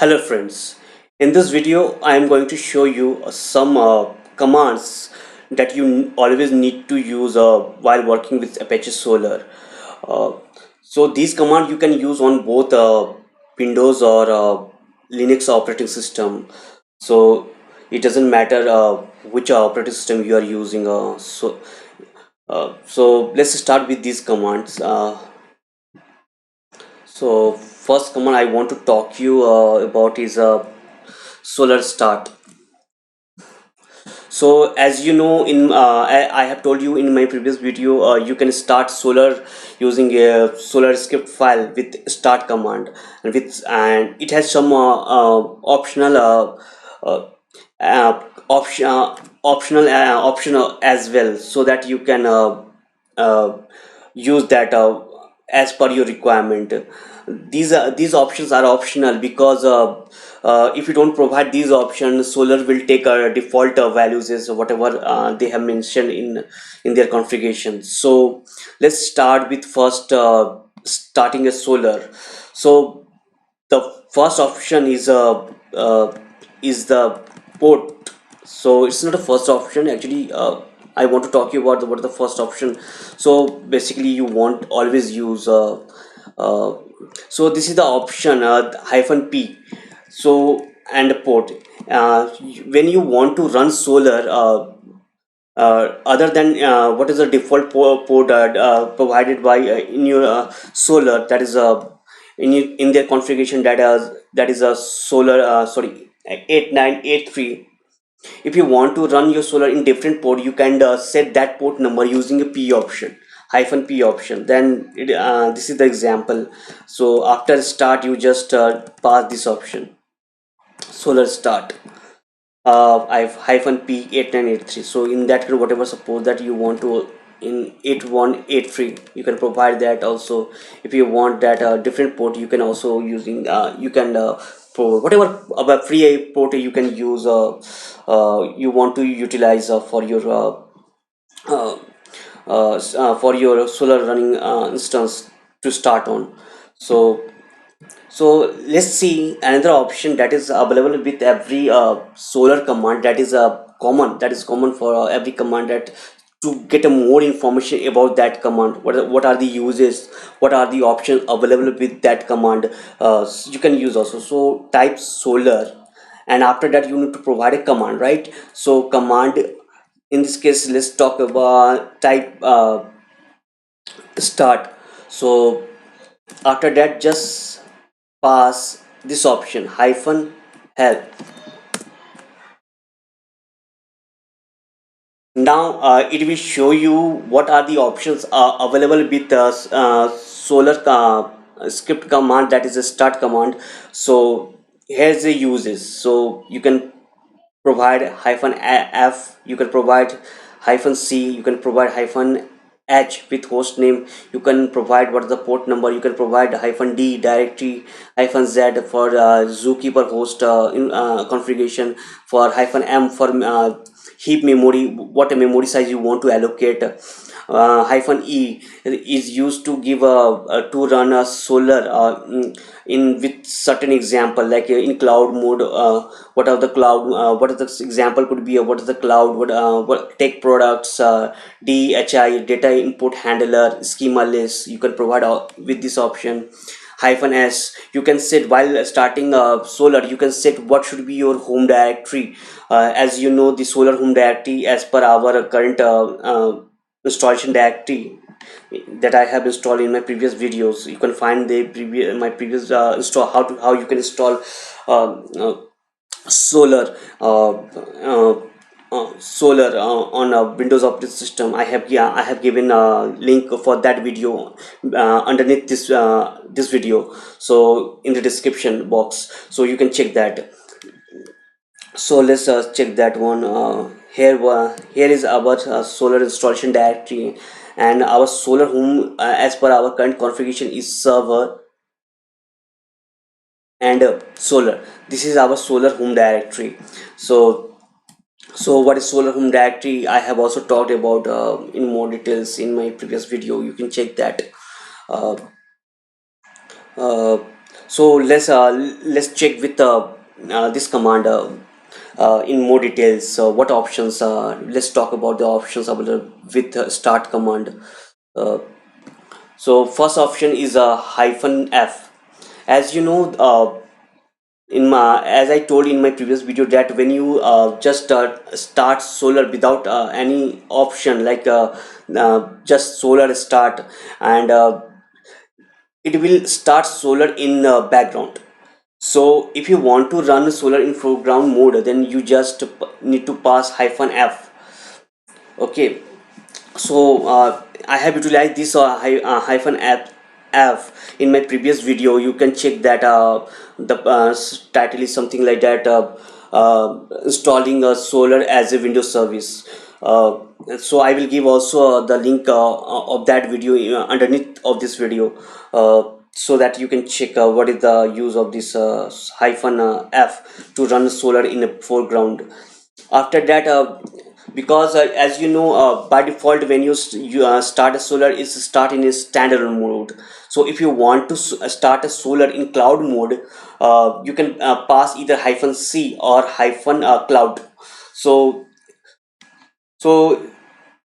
Hello friends, in this video I am going to show you some commands that you always need to use while working with Apache Solar. Uh, so these commands you can use on both Windows or Linux operating system. So it doesn't matter which operating system you are using. So let's start with these commands. So first command I want to talk you about is solar start. So as you know, I have told you in my previous video, you can start solar using a solar script file with start command, and it has some optional uh, option optional as well, so that you can uh, use that as per your requirement. These options are optional because if you don't provide these options, solar will take default values as whatever they have mentioned in their configuration. So let's start with first starting a solar. So the first option is the port. So it's not a first option actually. I want to talk you about what the first option. So basically you want always use uh, so this is the option hyphen p. So and port, when you want to run solar other than what is the default port provided by in your solar, that is in their configuration, that is a solar sorry 8983. If you want to run your solar in different port, you can set that port number using a p option, hyphen p option. Then this is the example. So after start you just pass this option, solar start. I've hyphen p 8983. So in that case, whatever suppose that you want to in 8183, you can provide that also. If you want that different port, you can also using you can for whatever about free port you can use you want to utilize uh, for your solar running instance to start on. So let's see another option that is available with every solar command, that is common for every command, that to get a more information about that command, what are the uses, what are the options available with that command, you can use also. So type solar, and after that you need to provide a command, right? So command, in this case let's talk about type start. So after that just pass this option hyphen help. Now it will show you what are the options available with solar script command, that is a start command. So here's the uses. So you can provide hyphen f, you can provide hyphen c, you can provide hyphen h with host name, you can provide what is the port number, you can provide hyphen d directory, hyphen z for zookeeper host in configuration, for hyphen m for heap memory, what a memory size you want to allocate. Hyphen e is used to give to run a solar in with certain example, like in cloud mode. What are the cloud, what is the example could be, what is the cloud, what tech products, DHI data input handler, schema list, you can provide with this option. Hyphen s, you can set while starting solar, you can set what should be your home directory. As you know, the solar home directory, as per our current installation directory that I have installed in my previous videos, you can find the previous my previous install, how you can install uh, uh, solar solar on a Windows operating system. I have given a link for that video underneath this video, so in the description box, so you can check that. So let's check that one. Here is our solar installation directory, and our solar home as per our current configuration is server and solar. This is our solar home directory. So what is solar home directory, I have also talked about in more details in my previous video, you can check that. uh, uh, So let's check with this command in more details. So what options? Let's talk about the options available with start command. Uh, so first option is a hyphen f. As you know, in my as I told in my previous video that when you just start solar without any option like just solar start, and it will start solar in background. So if you want to run solar in foreground mode, then you just need to pass hyphen f. Okay, so I have utilized this hyphen f in my previous video. You can check that the title is something like that, installing a solar as a Windows service. So I will give also the link of that video underneath of this video, so that you can check what is the use of this hyphen f to run solar in a foreground. After that, because as you know, by default when you start a solar, is start in a standalone mode. So if you want to start a solar in cloud mode, you can pass either hyphen c or hyphen cloud. So so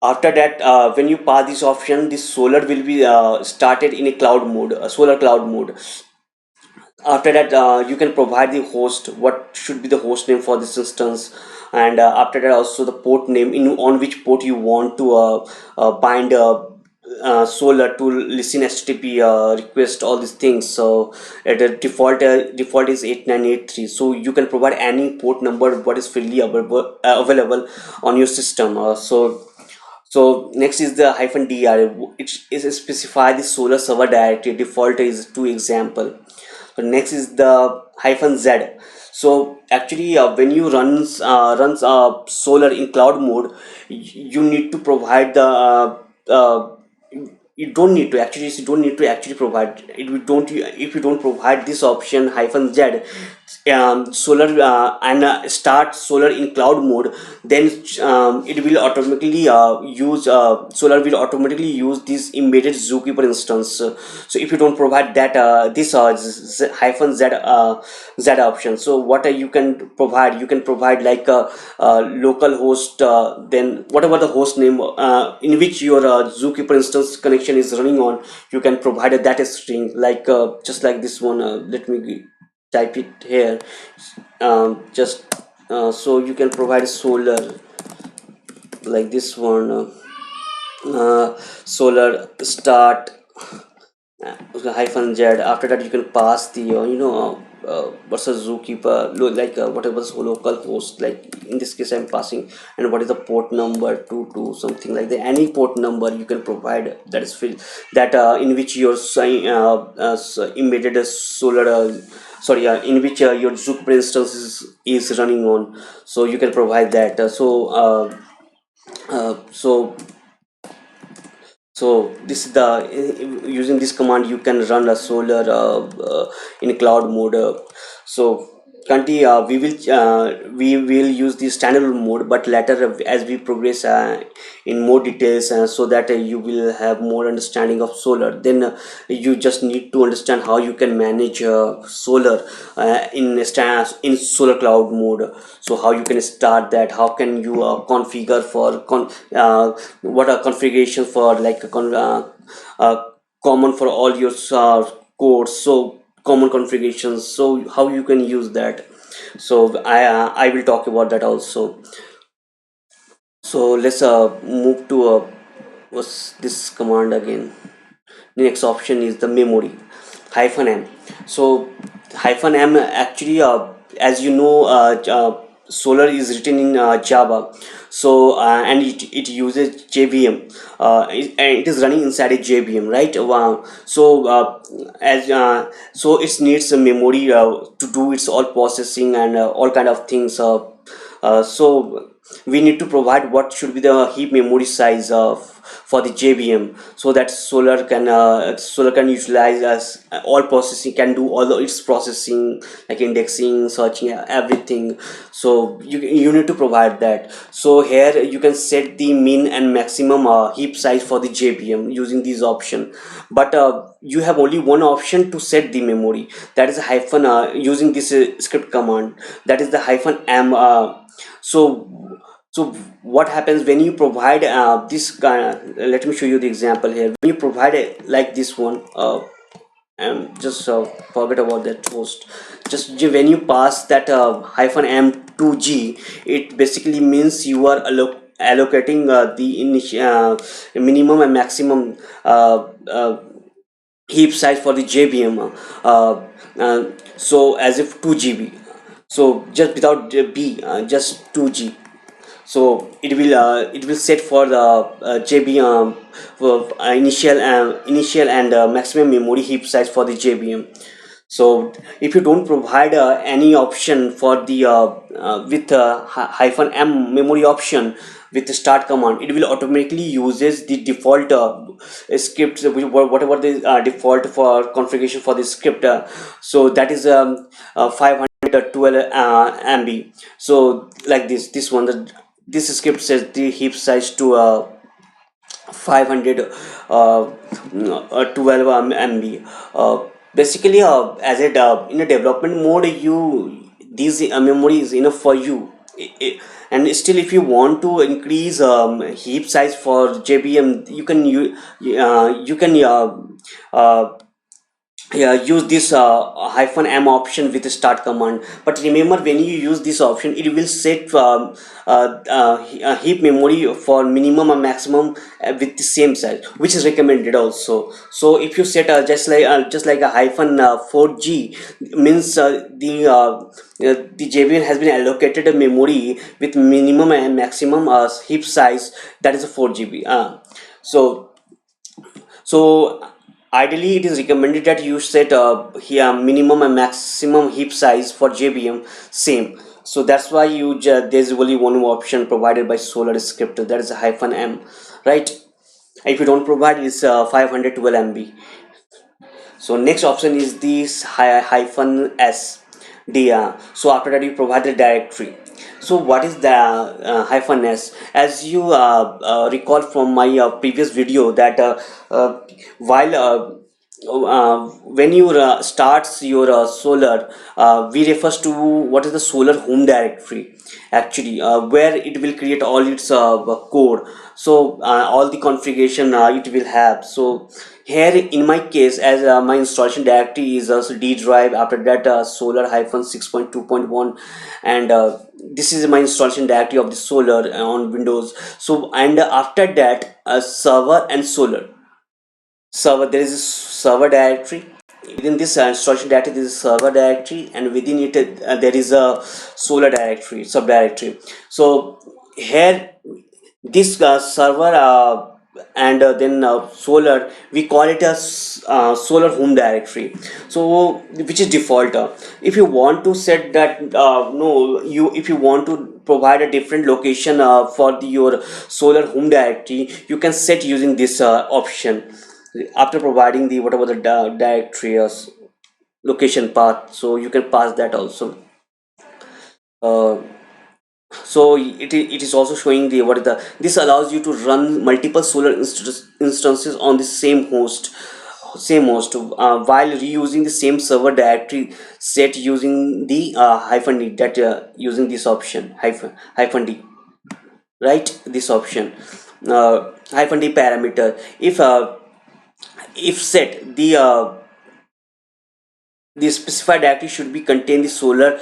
after that, when you pass this option, this solar will be started in a cloud mode, a solar cloud mode. After that, you can provide the host, what should be the host name for this instance. And after that, also the port name, in on which port you want to bind solar to listen http request, all these things. So the default is 8983. So you can provide any port number what is freely available on your system. So next is the hyphen dr. It is specify the solar server directory. Default is 2 example. So next is the hyphen z. So actually, when you runs solar in cloud mode, you need to provide the you don't need to actually you don't need to actually provide it. We don't If you don't provide this option hyphen z, solar and start solar in cloud mode, then it will automatically use solar will automatically use this embedded zookeeper instance. So if you don't provide that this hyphen z option, so what you can provide, you can provide like a local host, then whatever the host name in which your zookeeper instance connection is running on, you can provide a data string like just like this one. Let me type it here. Just So you can provide solar like this one, solar start hyphen z. After that, you can pass the what's a zookeeper like whatever is local host, like in this case I'm passing, and what is the port number, 22 something like that. Any port number you can provide that is filled, that in which your embedded solar sorry in which your Zook instance is running on. So you can provide that. So this is the using this command you can run a solar in cloud mode. So currently we will use the standalone mode, but later as we progress in more details, so that you will have more understanding of solar, then you just need to understand how you can manage solar in solar cloud mode. So how you can start that, how can you configure for what are configuration for like uh, common for all your codes. So common configurations, so how you can use that. So I will talk about that also. So let's move to what's this command again. The next option is the memory hyphen m. So hyphen m actually, as you know, solar is written in java. So and it uses jvm, and it is running inside a jvm, right? Wow. So as so it needs a memory to do its all processing and all kind of things. So we need to provide what should be the heap memory size of for the JVM, so that solar can utilize as all processing, can do all its processing like indexing, searching, everything. So you need to provide that. So here you can set the min and maximum heap size for the JVM using these option. But you have only one option to set the memory, that is hyphen using this script command, that is the hyphen m. So so what happens when you provide this kind, let me show you the example here. When you provide it like this one, and just forget about that post, just when you pass that hyphen m to g, it basically means you are allocating the initial minimum and maximum heap size for the JVM, so as if 2 GB, so just without b, just 2G. So it will set for the JB, for initial and maximum memory heap size for the JVM. So if you don't provide any option for the with hyphen m memory option with the start command, it will automatically uses the default scripts, whatever the default for configuration for the script. So that is 512 MB. So like this one, this script says the heap size to 500 12 MB. Basically, as a in a development mode, you these memory is enough for you. And still, if you want to increase heap size for JVM, you can yeah, use this hyphen m option with the start command. But remember, when you use this option, it will set heap memory for minimum and maximum with the same size, which is recommended also. So if you set just like a hyphen 4G, means the JVM has been allocated a memory with minimum and maximum heap size, that is a 4 GB. So so ideally, it is recommended that you set here minimum and maximum heap size for JVM same. So that's why there's only one option provided by Solar Script, that is a hyphen m, right? If you don't provide, it's 512 MB. So next option is this hyphen s d. So after that, you provide the directory. So what is the hyphen s? As you recall from my previous video, that while when you starts your solar, we refers to what is the solar home directory, actually, where it will create all its code. So all the configuration it will have. So here in my case, as my installation directory is also D drive, after that solar hyphen 6.2.1, and this is my installation directory of the solar on Windows. So and after that server and server, there is a server directory. Within this installation directory, there is a server directory, and within it there is a solar directory, subdirectory. So here this server and then solar, we call it as solar home directory, so which is default. If you want to set that no you if you want to provide a different location for your solar home directory, you can set using this option after providing the whatever the directory location path. So you can pass that also. uh, so it is also showing the what is the this allows you to run multiple solar instances on the same host while reusing the same server directory set using the hyphen d, that using this option hyphen d, right? This option hyphen d parameter, if set the specified directory should be contain the solar.xml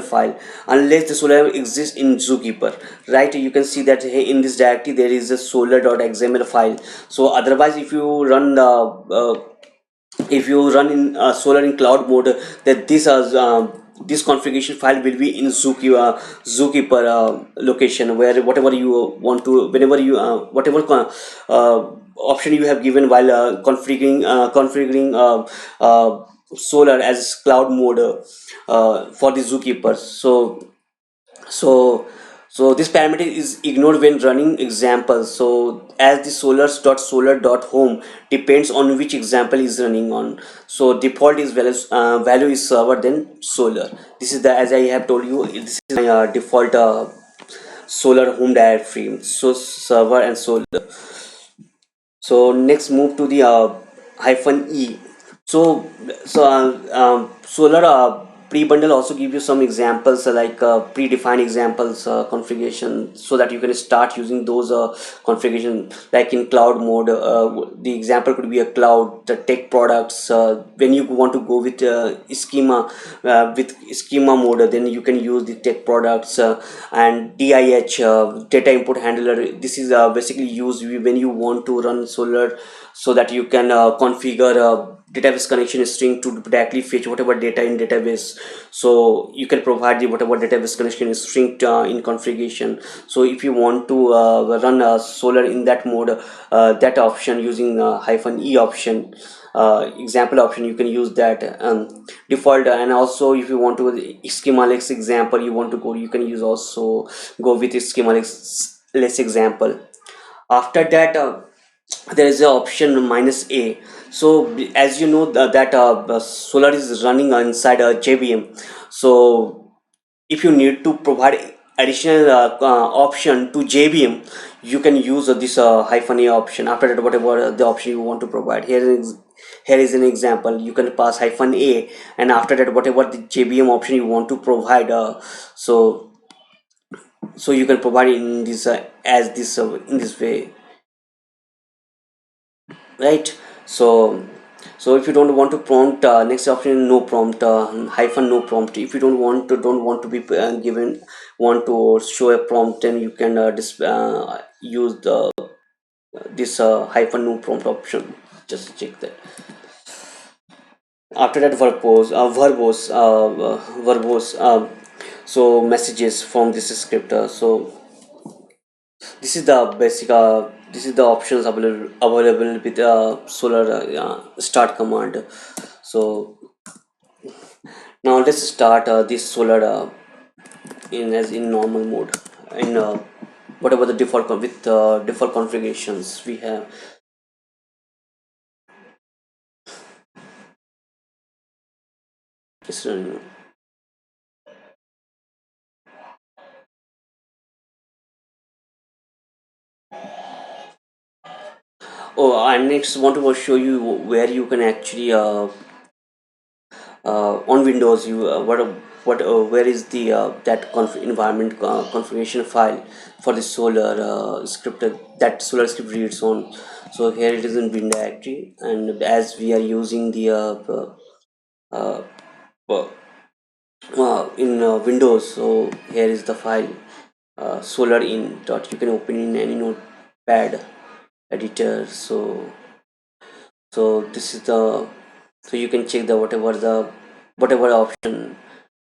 file, unless the solar exists in Zookeeper, right? You can see that hey, in this directory there is a solar.xml file. So otherwise, if you run in solar in cloud mode, that this configuration file will be in Zookeeper location, where whatever you want to, whenever you whatever option you have given while configuring solar as cloud mode for the Zookeeper. So So this parameter is ignored when running examples. So as the solar.home depends on which example is running on, so default is value is server then solar. This is the, as I have told you, this is my default solar home directory, so server and solar. So next move to the hyphen e. So solar pre-bundle also give you some examples like predefined examples configuration, so that you can start using those configuration, like in cloud mode. The example could be a cloud, the tech products. When you want to go with schema mode, then you can use the tech products. And DIH, data input handler. This is basically used when you want to run solar, so that you can configure database connection string to directly fetch whatever data in database. So you can provide the whatever database connection string in configuration. So if you want to run solar in that mode, that option using hyphen e option, example option, you can use that default. And also if you want to schematics example you want to go, you can use also go with schematics less example. After that, there is a option minus a. So as you know that solar is running inside a JVM. So if you need to provide additional option to JVM, you can use this hyphen a option. After that, whatever the option you want to provide, here is an example. You can pass hyphen a, and after that, whatever the JVM option you want to provide, so you can provide in this as this in this way, right? So if you don't want to prompt, next option no prompt, hyphen no prompt. If you don't want to be given, want to show a prompt, then you can use the this hyphen no prompt option. Just check that. After that, verbose, so messages from this script. So this is the basic this is the options available with solar start command. So now let's start this solar in normal mode, in whatever the with default configurations we have. It's running. Oh, I next want to show you where you can actually on Windows, you what where is the that environment configuration file for the solar script that solar script reads on. So here it is in bin directory, and as we are using the uh, uh, in Windows, so here is the file solar in dot. You can open in any notepad editor. So this is the, so you can check the whatever option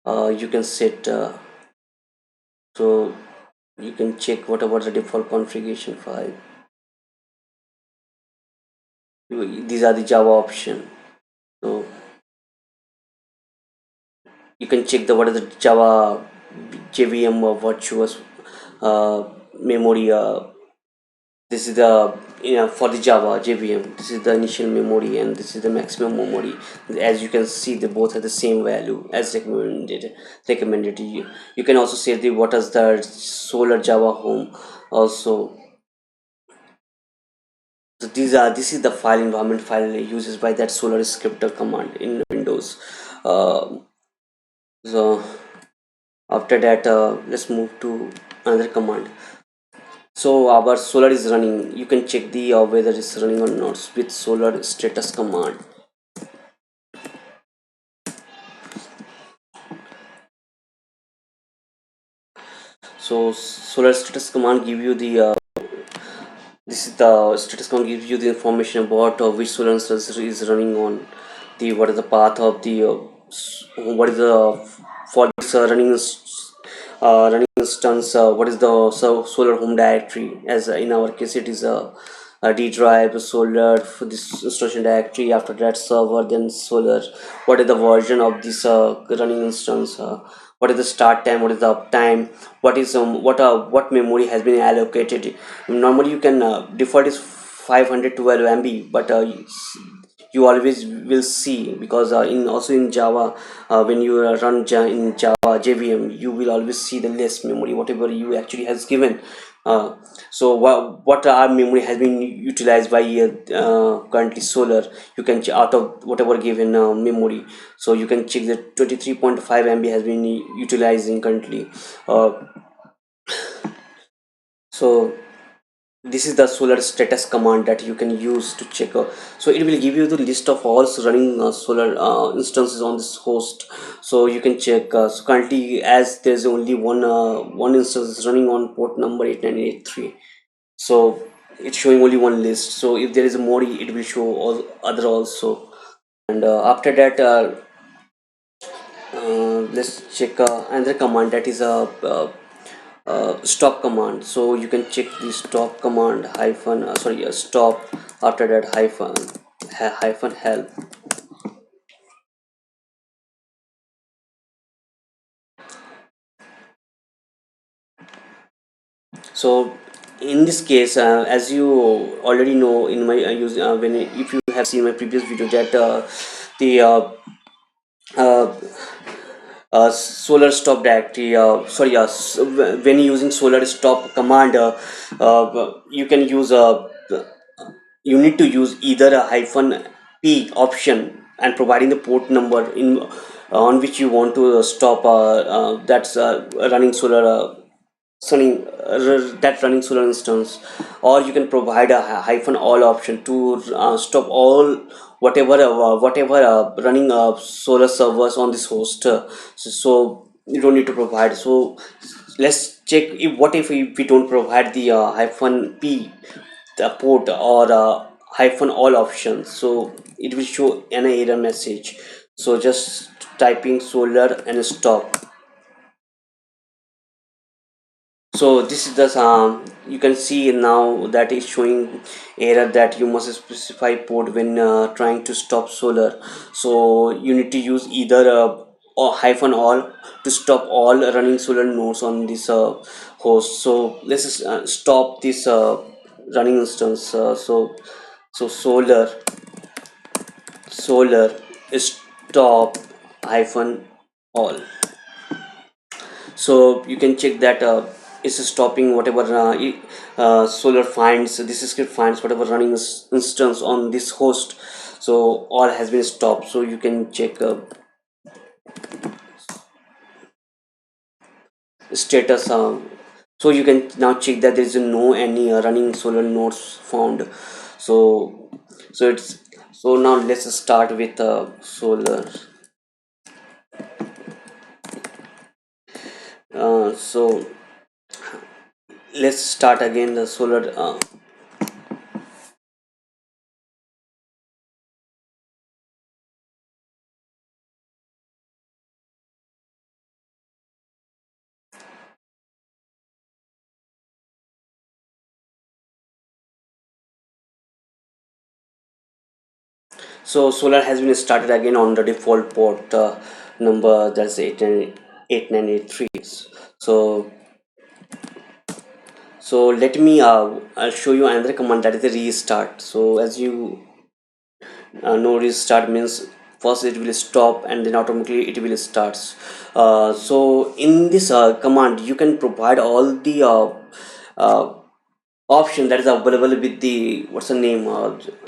you can set. So you can check whatever the default configuration file. These are the Java option. So you can check the what is the Java JVM or virtuous memory. This is the, for the Java JVM. This is the initial memory and this is the maximum memory. As you can see, they both have the same value as recommended. You can also say the what is the solar Java home also. So this is the file environment file uses by that solar scripter command in Windows. Uh, so after that, let's move to another command. So our solar is running. You can check the whether it's running or not with solar status command. So solar status command give you the this is the status command gives you the information about which solar instance is running on, the what is the path of the what is the for this running instance, what is the solar home directory. As in our case it is a D drive solar for this installation directory. After that server, then solar, what is the version of this running instance, what is the start time, what is the uptime, what memory has been allocated. Normally you can default is 512 MB, but you always will see, because in also in Java, when you in Java JVM, you will always see the less memory whatever you actually has given. uh, so what our memory has been utilized by currently Solar, you can out of whatever given memory. So you can check that 23.5 MB has been utilizing currently. uh, so this is the Solar status command that you can use to check. So it will give you the list of all running Solar instances on this host. So you can check. So currently, as there's only one instance running on port number 8983, so it's showing only one list. So if there is more, it will show all other also. And after that, let's check another command, that is a stop command. So you can check the stop command hyphen sorry stop, after that hyphen help. So in this case, as you already know, in my use when if you have seen my previous video, that the uh, Solar stop directory, when using Solar stop command, you can use you need to use either a hyphen p option and providing the port number in on which you want to stop that's running Solar that running Solar instance, or you can provide a hyphen all option to stop all whatever running Solar servers on this host. So you don't need to provide. So let's check if what if we don't provide the hyphen p, the port, or hyphen all options. So it will show an error message. So just typing Solar and stop. So this is the you can see now that is showing error that you must specify port when trying to stop Solar. So you need to use either or hyphen all to stop all running Solar nodes on this host. So let's just, stop this running instance. So Solar stop hyphen all. So you can check that it's stopping whatever Solar finds, this script finds whatever running instance on this host. So all has been stopped. So you can check status. So you can now check that there is no any running Solar nodes found. So it's so now let's start with Solar. So let's start again the Solar. So Solar has been started again on the default port number, that's 8983. So let me I'll show you another command, that is the restart. So as you know, restart means first it will stop and then automatically it will starts. So in this command you can provide all the uh, option that is available with the what's the name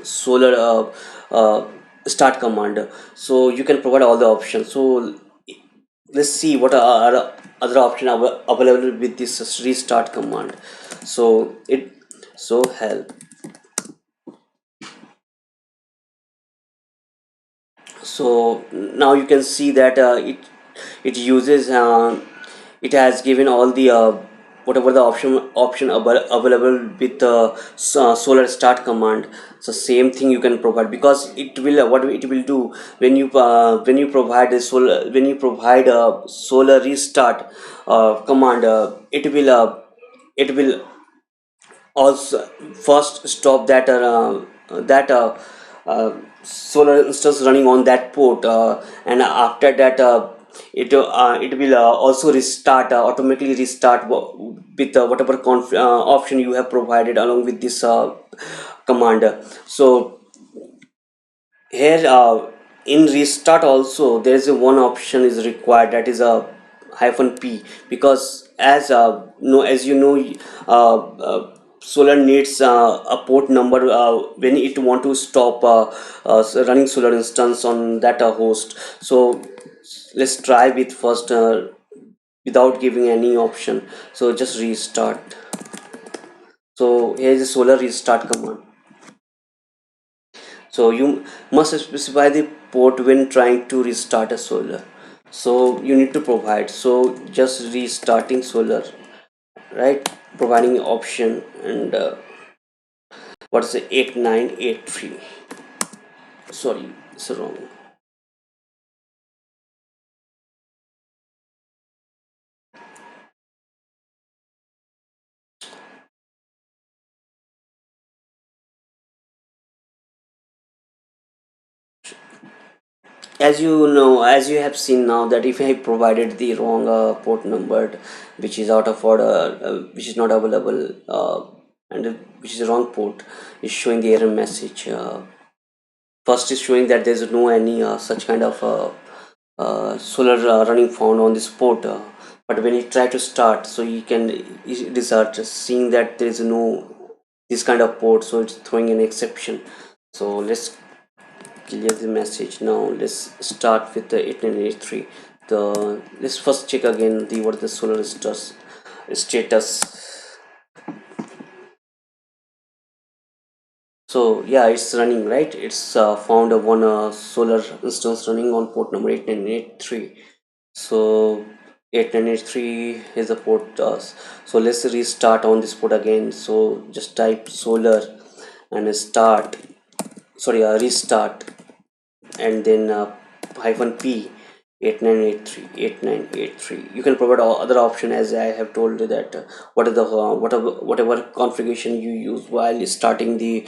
Solar uh, start command. So you can provide all the options. So let's see what are other option available with this restart command. So help. So now you can see that it uses it has given all the whatever the option available with the Solar start command. So same thing you can provide, because it will what it will do when you provide a solar when you provide a Solar restart command, it will also first stop that Solar instance running on that port, and after that it will also restart automatically restart with whatever option you have provided along with this command. So here in restart also there is a one option is required, that is a hyphen p, because as no as you know, uh, solar needs a port number when it want to stop running solar instance on that host. So let's try with first without giving any option, so just restart. So here is a solar restart command. So you must specify the port when trying to restart a solar, so you need to provide, so just restarting solar, right, providing option. And what's the 8983, sorry, it's wrong. As you know, as you have seen now, that if I provided the wrong port number, which is out of order, which is not available, and which is the wrong port, is showing the error message. First is showing that there is no any such kind of solar running found on this port, but when you try to start, so you can result seeing that there is no this kind of port, so it's throwing an exception. So let's clear the message. Now let's start with the 8983. The let's first check again the what the solar status. So yeah, it's running, right. It's found a one solar instance running on port number 8983. So 8983 is the port. So let's restart on this port again. So just type solar and start, sorry, restart, and then hyphen p 8983. You can provide all other option, as I have told you that what are the whatever configuration you use while starting the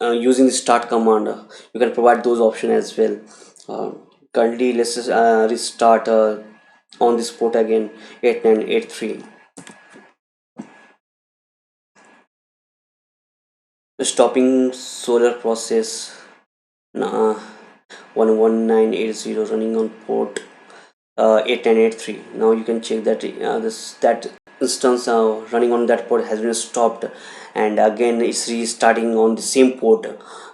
using the start command, you can provide those option as well. uh, Currently let's just, restart on this port again, 8983, stopping solar process. uh, 11980 running on port 8983. Now you can check that this that instance running on that port has been stopped, and again it's restarting on the same port.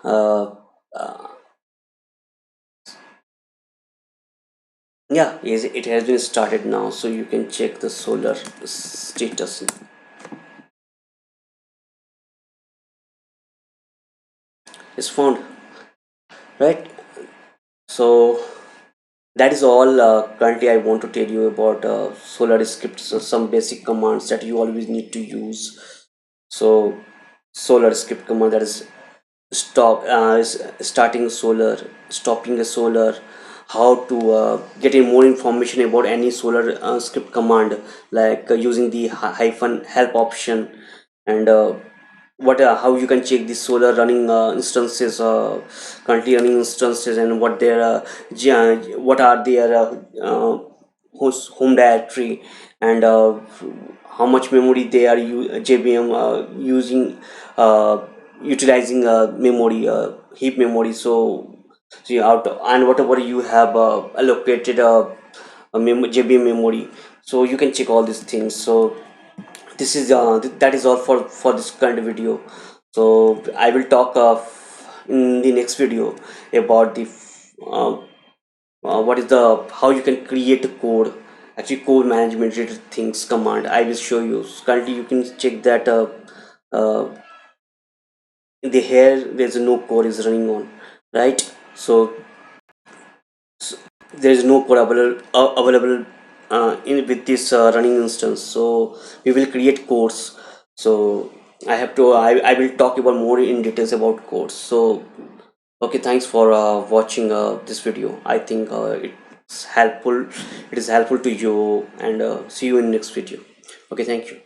uh, uh, yeah, yes, it has been started now, so you can check the solar status. Is found, right. So that is all currently I want to tell you about solar scripts, some basic commands that you always need to use. So solar script command, that is stop is starting solar, stopping a solar, how to get in more information about any solar script command, like using the hyphen help option, and what how you can check the solar running instances, currently running instances, and what their what are their home directory, and how much memory they are JVM using, uh, utilizing memory, heap memory. So you out, and whatever you have allocated JVM memory, so you can check all these things. So this is that is all for this current video. So I will talk in the next video about the uh, what is the how you can create a code, actually code management related things command I will show you. So currently you can check that uh, the here there's no code is running on, right. So, there is no code available in with this running instance, so we will create codes. So I will talk about more in details about codes. So okay, thanks for watching this video. I think it's helpful, it is helpful to you, and see you in next video. Okay, thank you.